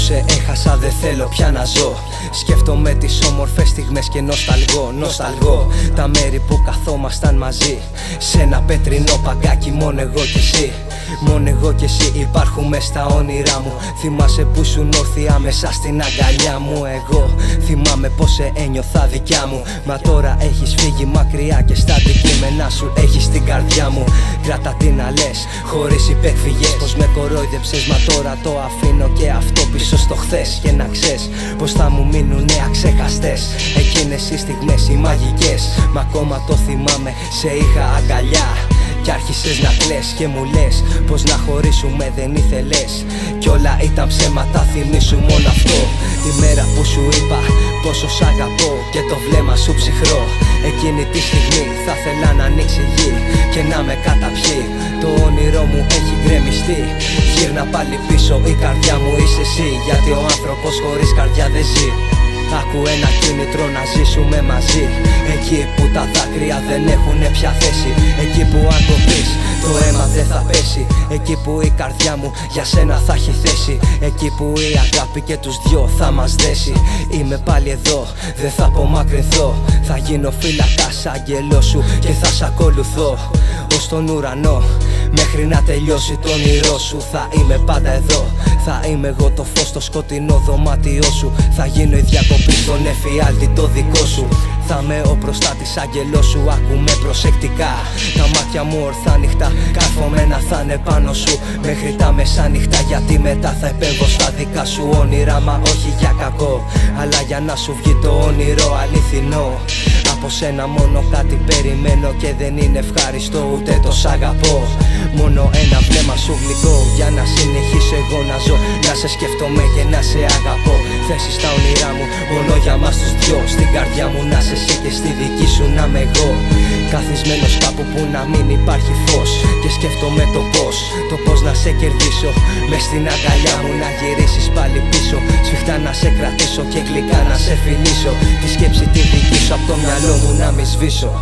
σε έχασα, δεν θέλω πια να ζω. Σκέφτομαι τις όμορφες στιγμές και νοσταλγώ τα μέρη που καθόμασταν μαζί. Σε ένα πέτρινο παγκάκι μόνο εγώ κι εσύ. Μόνο εγώ κι εσύ υπάρχουμε στα όνειρά μου. Θυμάσαι που ήσουν όρθια μέσα στην αγκαλιά μου. Εγώ θυμάμαι πως σε ένιωθα δικιά μου. Μα τώρα έχεις φύγει μακριά και στα αντικείμενά σου έχεις την καρδιά μου. Κράτα τι να λες, χωρίς υπεκφυγές, πως με κορόιδεψες, μα τώρα το αφήνω και αυτό πίσω στο χθες. Και να ξέρεις πως θα μου μείνουνε αξέχαστες εκείνες οι στιγμές οι μαγικές. Μα ακόμα το θυμάμαι, σε είχα αγκαλιά κι άρχισες να κλαις και μου λες πως να χωρίσουμε δεν ήθελες. Κι όλα ήταν ψέματα, θυμήσου μόνο αυτό. Τη μέρα που σου είπα πόσο σ' αγαπώ και το βλέμμα σου ψυχρό. Εκείνη τη στιγμή θα θέλα να ανοίξει η γη και να με καταπιεί. Το όνειρό μου έχει γκρεμιστεί. Γύρνα πάλι πίσω, η καρδιά μου είσαι εσύ. Γιατί ο άνθρωπος χωρίς καρδιά δεν ζει. Άκου ένα κίνητρο να ζήσουμε μαζί. Εκεί που τα δάκρυα δεν έχουνε πια θέση. Εκεί που αν το πεις το αίμα δεν θα πέσει. Εκεί που η καρδιά μου για σένα θα έχει θέση. Εκεί που η αγάπη και τους δυο θα μας δέσει. Είμαι πάλι εδώ, δεν θα απομακρυνθώ. Θα γίνω φύλακας άγγελός σου και θα σ' ακολουθώ ως τον ουρανό. Μέχρι να τελειώσει το όνειρό σου θα είμαι πάντα εδώ. Θα είμαι εγώ το φως στο σκοτεινό δωμάτιό σου. Θα γίνω η διακοπή στον εφιάλτη το δικό σου. Θα είμαι ο προστάτης άγγελός σου, άκουμε προσεκτικά. Τα μάτια μου ορθά ανοιχτά, καρφωμένα θα είναι πάνω σου μέχρι τα μεσάνυχτα. Γιατί μετά θα επέμβω στα δικά σου όνειρα. Μα όχι για κακό, αλλά για να σου βγει το όνειρο αληθινό. Από σένα μόνο κάτι περιμένω και δεν είναι ευχάριστο ούτε το σ' αγαπώ. Μόνο ένα βλέμμα σου γλυκό για να συνεχίσω εγώ να ζω. Να σε σκέφτομαι και να σε αγαπώ. Θέσεις στα όνειρά μου μόνο για μας τους δυο. Στην καρδιά μου να σε εσύ και στη δική σου να είμαι εγώ. Καθισμένος κάπου που να μην υπάρχει φως και σκέφτομαι το πώς να σε κερδίσω. Μες στην αγκαλιά μου να γυρίσεις πάλι πίσω. Σφιχτά να σε κρατήσω και γλυκά να σε φιλήσω. Τη σκέψη τη δική σου απ' το μυαλό μου να μη σβήσω.